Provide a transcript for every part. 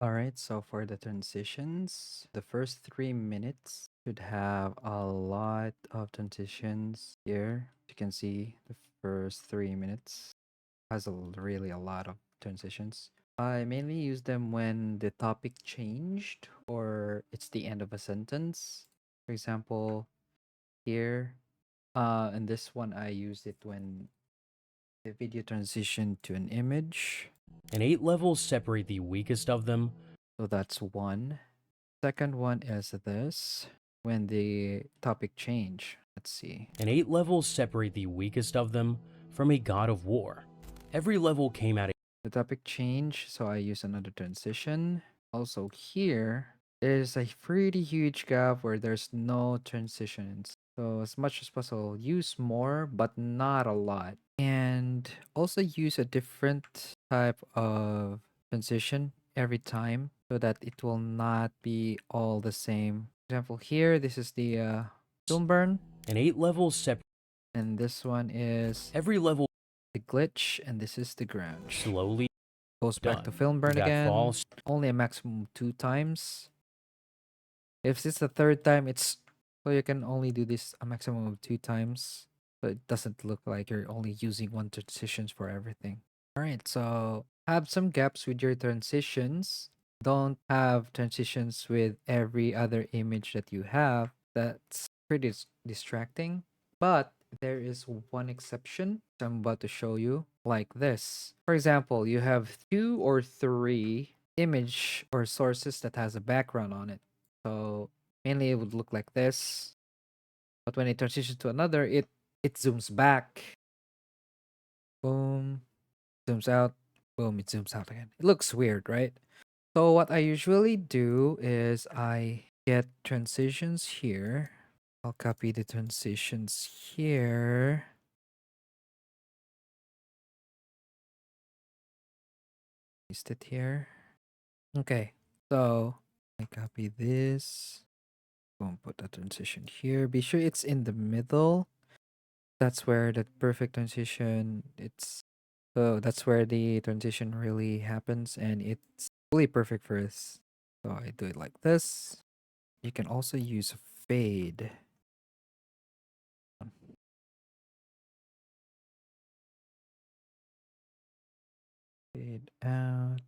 All right, so for the transitions, the first 3 minutes should have a lot of transitions here. You can see the first 3 minutes has really a lot of transitions. I mainly use them when the topic changed or it's the end of a sentence. For example, here, in this one, I used it when the video transitioned to an image. And 8 levels separate the weakest of them. So that's one. Second one is this when the topic change. Let's see. And 8 levels separate the weakest of them from a god of war. Every level came at a The topic change, so I use another transition. Also here, there's a pretty huge gap where there's no transitions. So as much as possible, use more, but not a lot. And also use a different type of transition every time so that it will not be all the same. For example, here, this is the film burn, and 8 levels separate and this one is every level the glitch, and this is the grunge. slowly Goes back to done. film You burn got again. false Only a maximum of 2 times. If it's the third time, it's so you can only do this a maximum of 2 times. So it doesn't look like you're only using one transitions for everything. All right, so have some gaps with your transitions. Don't have transitions with every other image that you have. That's pretty distracting. But there is one exception I'm about to show you, like this. For example, you have 2 or 3 image or sources that has a background on it. So mainly it would look like this. But when it transitions to another, it zooms back. Boom. Zooms out. Boom, it zooms out again. It looks weird, right? So what I usually do is I get transitions here. I'll copy the transitions here. Paste it here. Okay. So I copy this. Boom, put the transition here. Be sure it's in the middle. That's where the perfect transition it's so that's where the transition really happens and it's fully perfect for us. So I do it like this. You can also use a fade. Fade out.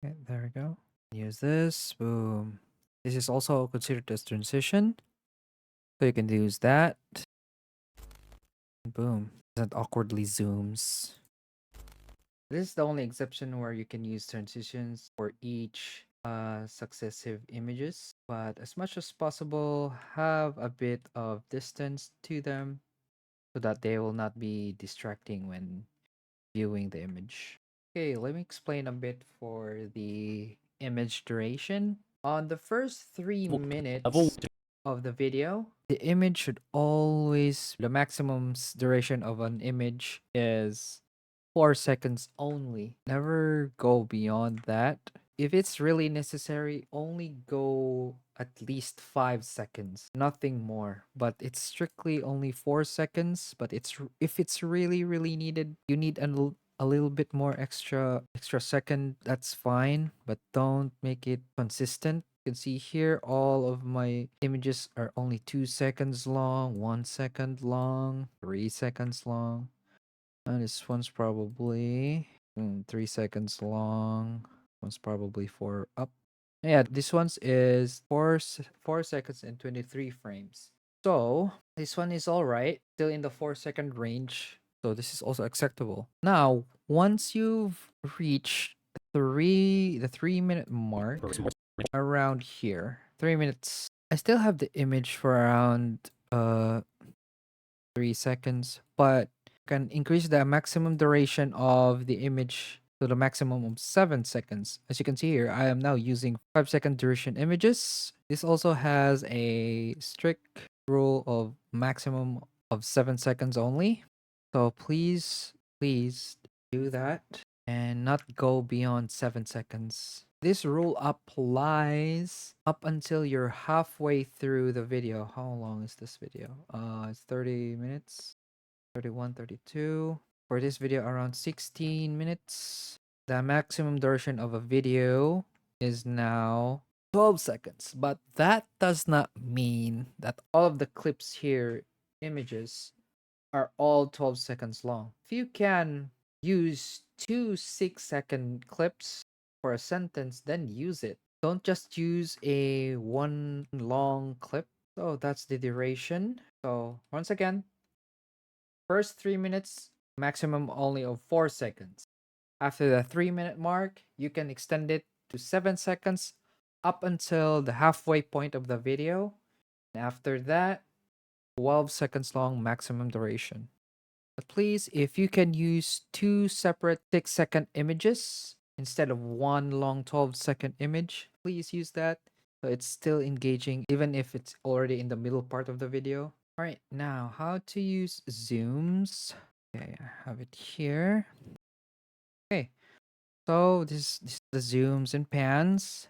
Okay, there we go. Use this. Boom. This is also considered as transition. So you can use that. Boom. Doesn't awkwardly zooms. This is the only exception where you can use transitions for each successive images, but as much as possible, have a bit of distance to them so that they will not be distracting when viewing the image. Okay, let me explain a bit for the image duration. On the first three level minutes of the video, the image should always, the maximum duration of an image is 4 seconds only. Never go beyond that. If it's really necessary, only go at least 5 seconds, nothing more. But it's strictly only 4 seconds. But if it's really needed, you need a little bit more extra second. That's fine, but don't make it consistent. You can see here all of my images are only 2 seconds long, 1 second long, 3 seconds long. And this one's probably 3 seconds long. One's probably four up. Yeah, this one's is 4 seconds and 23 frames. So this one is all right, still in the 4 second range. So this is also acceptable. Now, once you've reached the 3 minute mark around here, 3 minutes. I still have the image for around 3 seconds, but can increase the maximum duration of the image to the maximum of 7 seconds. As you can see here, I am now using 5 second duration images. This also has a strict rule of maximum of 7 seconds only. So please do that and not go beyond 7 seconds. This rule applies up until you're halfway through the video. How long is this video? It's 30 minutes, 31, 32. For this video, around 16 minutes. The maximum duration of a video is now 12 seconds, but that does not mean that all of the clips here, images, are all 12 seconds long. If you can use two 6-second clips for a sentence, then use it. Don't just use a one long clip. So that's the duration. So once again, first 3 minutes, maximum only of 4 seconds. After the 3-minute mark, you can extend it to 7 seconds up until the halfway point of the video. And after that, 12 seconds long maximum duration. But please, if you can use two separate 6-second images instead of one long 12-second image, please use that. So it's still engaging even if it's already in the middle part of the video. All right, now how to use zooms. Okay, I have it here. Okay, so this is the zooms and pans.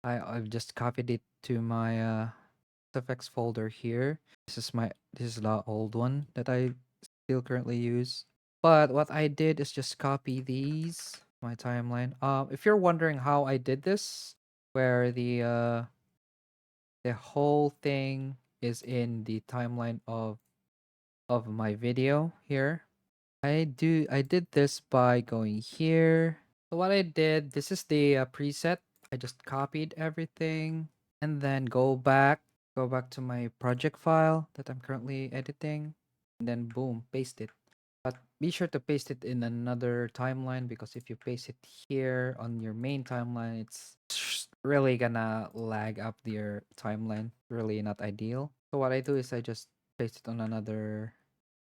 I've just copied it to my effects folder here. This is the old one that I still currently use. But what I did is just copy these my timeline. If you're wondering how I did this, where the whole thing is in the timeline of my video here. I did this by going here. So what I did, this is the preset. I just copied everything and then go back to my project file that I'm currently editing, and then boom, paste it. But be sure to paste it in another timeline, because if you paste it here on your main timeline, it's really gonna lag up your timeline. Really not ideal. So what I do is I just paste it on another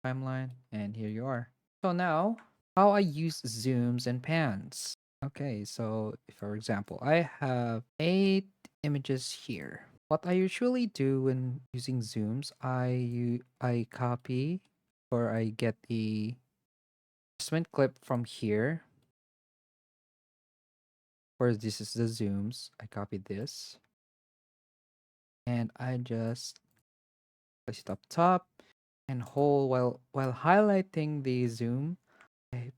timeline, and here you are. So now, how I use zooms and pans. Okay, so for example, I have 8 images here. What I usually do when using zooms, I copy, or I get the adjustment clip from here. Or this is the zooms. I copy this, and I just place it up top and hold while highlighting the zoom. I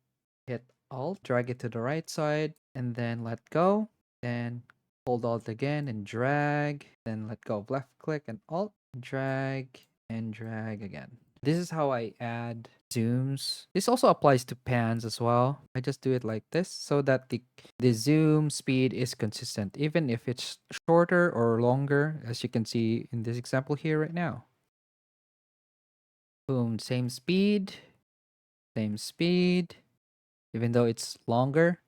hit Alt, drag it to the right side, and then let go. Then hold Alt again and drag. Then let go of left click and Alt, drag and drag again. This is how I add zooms. This also applies to pans as well. I just do it like this so that the zoom speed is consistent, even if it's shorter or longer, as you can see in this example here right now. Boom, same speed, even though it's longer.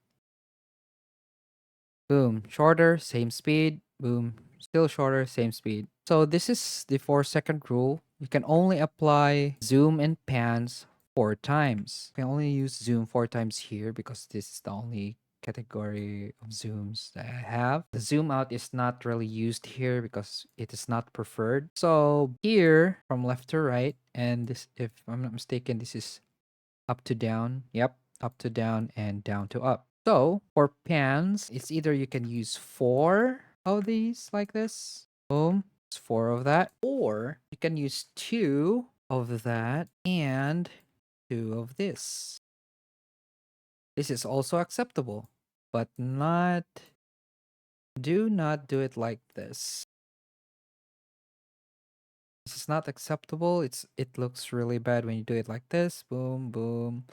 Boom, shorter, same speed. Boom, still shorter, same speed. So this is the 4-second rule. You can only apply zoom and pans 4 times. You can only use zoom 4 times here because this is the only category of zooms that I have. The zoom out is not really used here because it is not preferred. So here, from left to right, and this, if I'm not mistaken, this is up to down. Yep, up to down and down to up. So for pans, it's either you can use 4 of these like this. Boom, it's 4 of that. Or you can use 2 of that and 2 of this. This is also acceptable, but do not do it like this. This is not acceptable. It looks really bad when you do it like this. Boom, boom.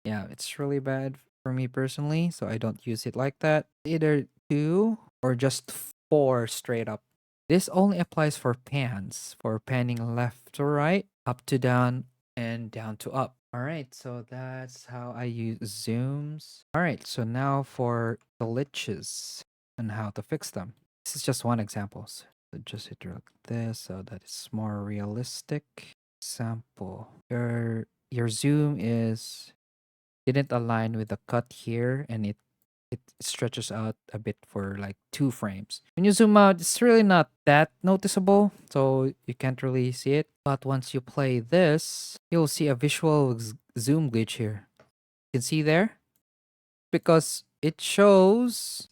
Yeah, it's really bad for me personally, so I don't use it like that. Either 2 or just 4 straight up. This only applies for pans, for panning left to right, up to down, and down to up. All right, so that's how I use zooms. All right, so now for glitches and how to fix them. This is just one example. So just hit like this so that it's more realistic. Example. Your zoom didn't align with the cut here, and it stretches out a bit for like 2 frames. When you zoom out, it's really not that noticeable, so you can't really see it. But once you play this, you'll see a visual zoom glitch here. You can see there? Because it shows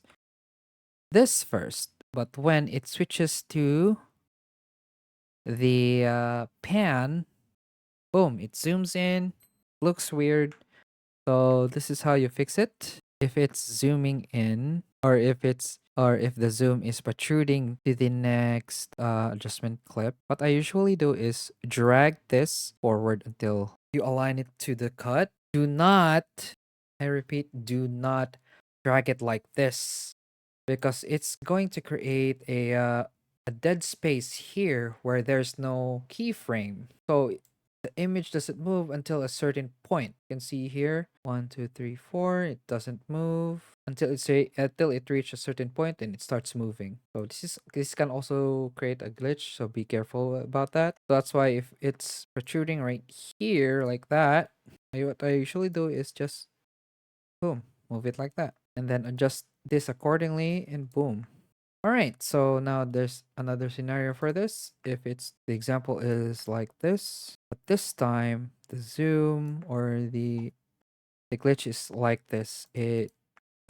this first. But when it switches to the pan, boom, it zooms in, looks weird. So this is how you fix it. If it's zooming in, or if the zoom is protruding to the next adjustment clip, what I usually do is drag this forward until you align it to the cut. Do not, I repeat, do not drag it like this, because it's going to create a dead space here where there's no keyframe. So the image doesn't move until a certain point. You can see here, 1, 2, 3, 4. It doesn't move until it reaches a certain point and it starts moving. So this can also create a glitch. So be careful about that. So that's why if it's protruding right here like that, what I usually do is just boom, move it like that, and then adjust this accordingly, and boom. All right, so now there's another scenario for this. If it's the example is like this, but this time the zoom or the glitch is like this. The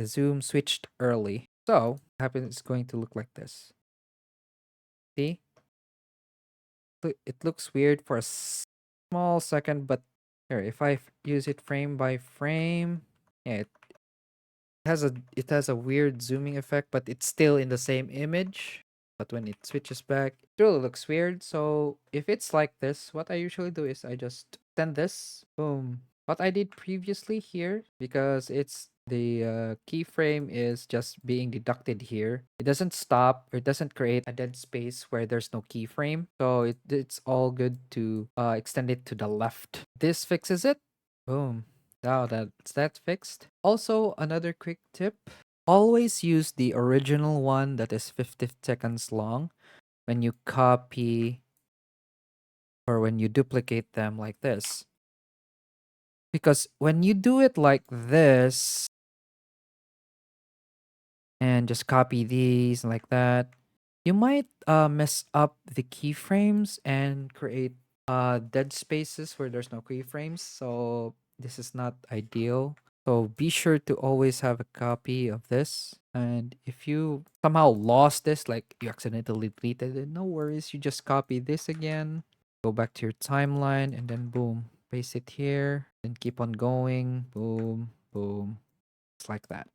zoom switched early. So what happens is going to look like this. See? It looks weird for a small second, but here, if I use it frame by frame, yeah, it has a weird zooming effect, but it's still in the same image. But when it switches back, it really looks weird. So if it's like this, what I usually do is I just send this, boom. What I did previously here, because it's the keyframe is just being deducted here. It doesn't stop, or it doesn't create a dead space where there's no keyframe. So it's all good to extend it to the left. This fixes it. Boom. Now that's fixed. Also, another quick tip. Always use the original one that is 50 seconds long when you copy or when you duplicate them like this. Because when you do it like this and just copy these like that, you might mess up the keyframes and create dead spaces where there's no keyframes. So this is not ideal. So be sure to always have a copy of this. And if you somehow lost this, like you accidentally deleted it, no worries. You just copy this again, go back to your timeline, and then boom, paste it here, and keep on going. Boom, boom. It's like that.